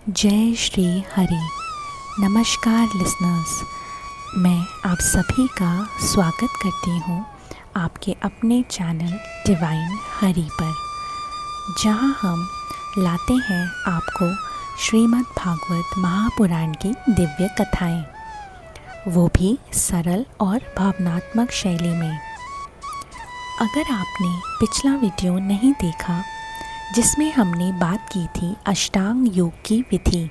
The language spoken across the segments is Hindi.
जय श्री हरि। नमस्कार लिसनर्स, मैं आप सभी का स्वागत करती हूँ आपके अपने चैनल डिवाइन हरि पर, जहाँ हम लाते हैं आपको श्रीमद् भागवत महापुराण की दिव्य कथाएं, वो भी सरल और भावनात्मक शैली में। अगर आपने पिछला वीडियो नहीं देखा जिसमें हमने बात की थी अष्टांग योग की विधि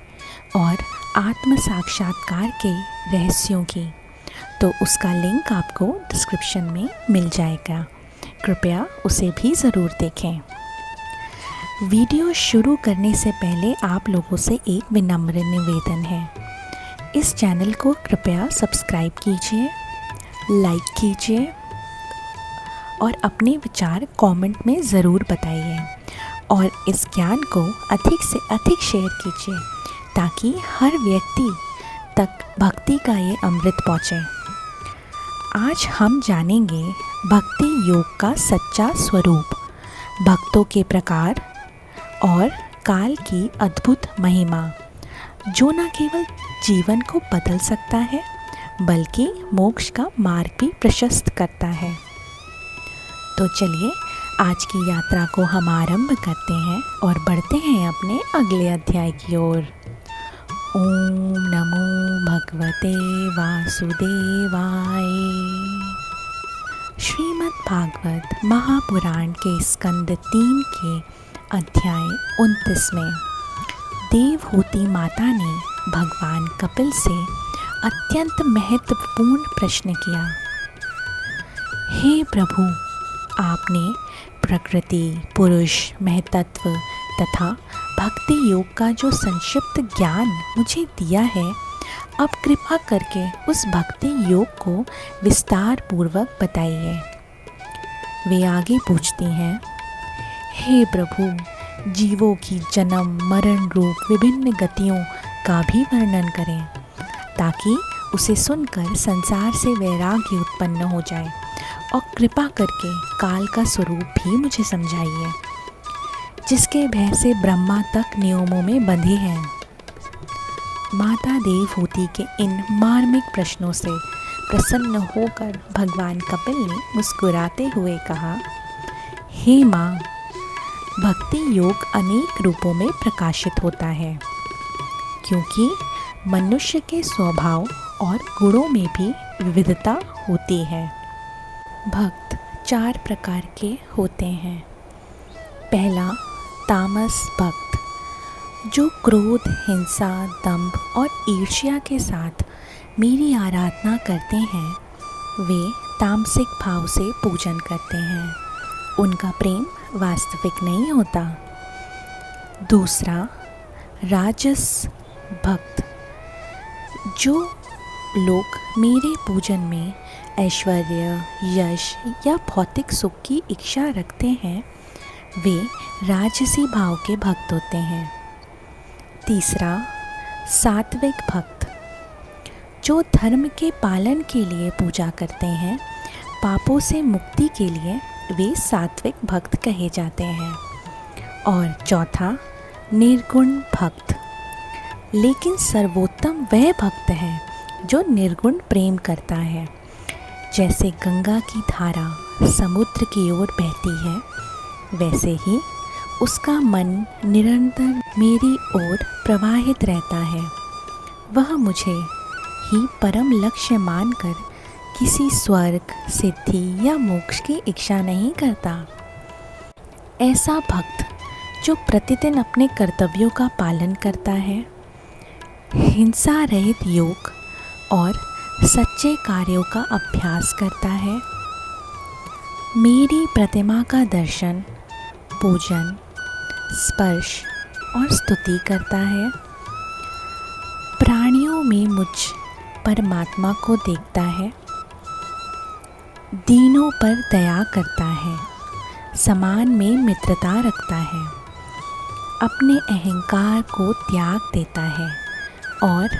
और आत्म साक्षात्कार के रहस्यों की, तो उसका लिंक आपको डिस्क्रिप्शन में मिल जाएगा। कृपया उसे भी ज़रूर देखें। वीडियो शुरू करने से पहले आप लोगों से एक विनम्र निवेदन है, इस चैनल को कृपया सब्सक्राइब कीजिए, लाइक कीजिए और अपने विचार कमेंट में ज़रूर बताइए और इस ज्ञान को अधिक से अधिक शेयर कीजिए ताकि हर व्यक्ति तक भक्ति का ये अमृत पहुँचे। आज हम जानेंगे भक्ति योग का सच्चा स्वरूप, भक्तों के प्रकार और काल की अद्भुत महिमा, जो न केवल जीवन को बदल सकता है बल्कि मोक्ष का मार्ग भी प्रशस्त करता है। तो चलिए आज की यात्रा को हम आरंभ करते हैं और बढ़ते हैं अपने अगले अध्याय की ओर। ओम नमो भगवते वासुदेवाय। श्रीमद् भागवत महापुराण के स्कंद 3 के अध्याय 29 में देवहूति माता ने भगवान कपिल से अत्यंत महत्वपूर्ण प्रश्न किया। हे प्रभु, आपने प्रकृति, पुरुष, महतत्व तथा भक्ति योग का जो संक्षिप्त ज्ञान मुझे दिया है, अब कृपा करके उस भक्ति योग को विस्तार पूर्वक बताइए। वे आगे पूछती हैं, हे प्रभु, जीवों की जन्म मरण रूप विभिन्न गतियों का भी वर्णन करें ताकि उसे सुनकर संसार से वैराग्य उत्पन्न हो जाए, और कृपा करके काल का स्वरूप भी मुझे समझाइए, जिसके भय से ब्रह्मा तक नियमों में बंधे हैं। माता देवहूति के इन मार्मिक प्रश्नों से प्रसन्न होकर भगवान कपिल ने मुस्कुराते हुए कहा, हे माँ, भक्ति योग अनेक रूपों में प्रकाशित होता है, क्योंकि मनुष्य के स्वभाव और गुणों में भी विविधता होती है। भक्त 4 प्रकार के होते हैं। पहला, तामस भक्त, जो क्रोध, हिंसा, दंभ और ईर्ष्या के साथ मेरी आराधना करते हैं, वे तामसिक भाव से पूजन करते हैं। उनका प्रेम वास्तविक नहीं होता। दूसरा, राजस भक्त, जो लोग मेरे पूजन में ऐश्वर्य, यश या भौतिक सुख की इच्छा रखते हैं, वे राजसी भाव के भक्त होते हैं। तीसरा, सात्विक भक्त, जो धर्म के पालन के लिए पूजा करते हैं, पापों से मुक्ति के लिए वे सात्विक भक्त कहे जाते हैं। और चौथा, निर्गुण भक्त, लेकिन सर्वोत्तम वह भक्त है जो निर्गुण प्रेम करता है। जैसे गंगा की धारा समुद्र की ओर बहती है, वैसे ही उसका मन निरंतर मेरी ओर प्रवाहित रहता है। वह मुझे ही परम लक्ष्य मानकर किसी स्वर्ग, सिद्धि या मोक्ष की इच्छा नहीं करता। ऐसा भक्त जो प्रतिदिन अपने कर्तव्यों का पालन करता है, हिंसा रहित योग और सच्चे कार्यों का अभ्यास करता है, मेरी प्रतिमा का दर्शन, पूजन, स्पर्श और स्तुति करता है, प्राणियों में मुझ परमात्मा को देखता है, दीनों पर दया करता है, समान में मित्रता रखता है, अपने अहंकार को त्याग देता है और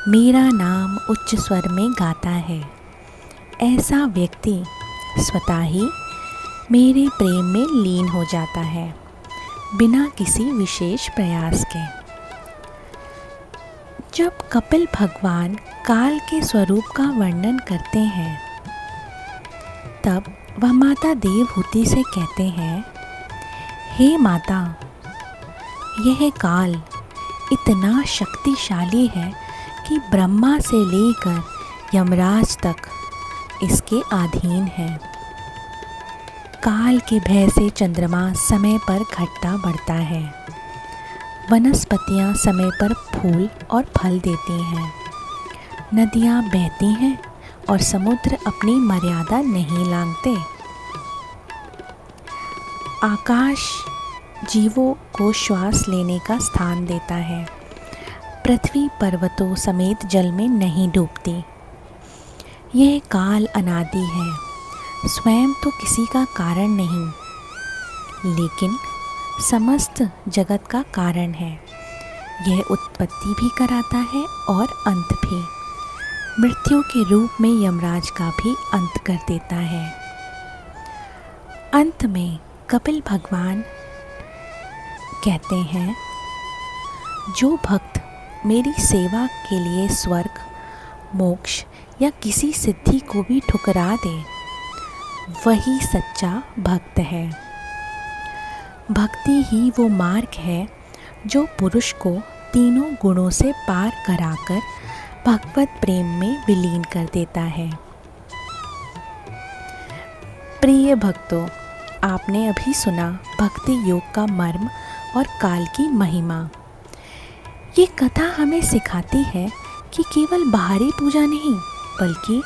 मेरा नाम उच्च स्वर में गाता है, ऐसा व्यक्ति स्वतः ही मेरे प्रेम में लीन हो जाता है बिना किसी विशेष प्रयास के। जब कपिल भगवान काल के स्वरूप का वर्णन करते हैं तब वह माता देवहूति से कहते हैं, हे माता, यह काल इतना शक्तिशाली है कि ब्रह्मा से लेकर यमराज तक इसके अधीन है। काल के भय से चंद्रमा समय पर घटता बढ़ता है, वनस्पतियाँ समय पर फूल और फल देती हैं, नदियाँ बहती हैं और समुद्र अपनी मर्यादा नहीं लांघते। आकाश जीवों को श्वास लेने का स्थान देता है, पृथ्वी पर्वतों समेत जल में नहीं डूबती। यह काल अनादि है, स्वयं तो किसी का कारण नहीं, लेकिन समस्त जगत का कारण है। यह उत्पत्ति भी कराता है और अंत भी। मृत्यु के रूप में यमराज का भी अंत कर देता है। अंत में कपिल भगवान कहते हैं, जो भक्त मेरी सेवा के लिए स्वर्ग, मोक्ष या किसी सिद्धि को भी ठुकरा दे, वही सच्चा भक्त है। भक्ति ही वो मार्ग है जो पुरुष को तीनों गुणों से पार कराकर भगवत प्रेम में विलीन कर देता है। प्रिय भक्तों, आपने अभी सुना भक्ति योग का मर्म और काल की महिमा। ये कथा हमें सिखाती है कि केवल बाहरी पूजा नहीं, बल्कि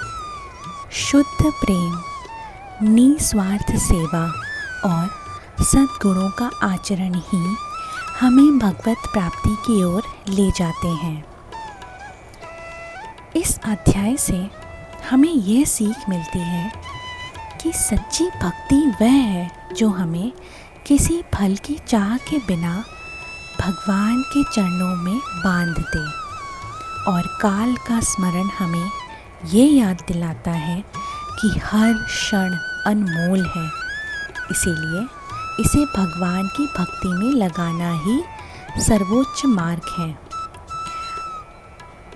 शुद्ध प्रेम, निस्वार्थ सेवा और सद्गुणों का आचरण ही हमें भगवत प्राप्ति की ओर ले जाते हैं। इस अध्याय से हमें यह सीख मिलती है कि सच्ची भक्ति वह है जो हमें किसी फल की चाह के बिना भगवान के चरणों में बांध दे, और काल का स्मरण हमें ये याद दिलाता है कि हर क्षण अनमोल है, इसीलिए इसे भगवान की भक्ति में लगाना ही सर्वोच्च मार्ग है।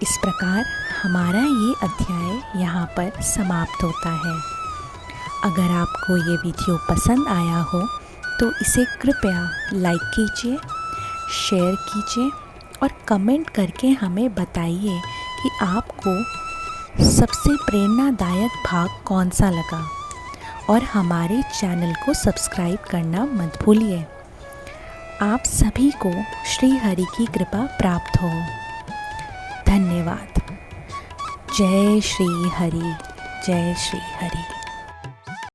इस प्रकार हमारा ये अध्याय यहाँ पर समाप्त होता है। अगर आपको ये वीडियो पसंद आया हो तो इसे कृपया लाइक कीजिए, शेयर कीजिए और कमेंट करके हमें बताइए कि आपको सबसे प्रेरणादायक भाग कौन सा लगा, और हमारे चैनल को सब्सक्राइब करना मत भूलिए। आप सभी को श्री हरि की कृपा प्राप्त हो। धन्यवाद। जय श्री हरि, जय श्री हरि।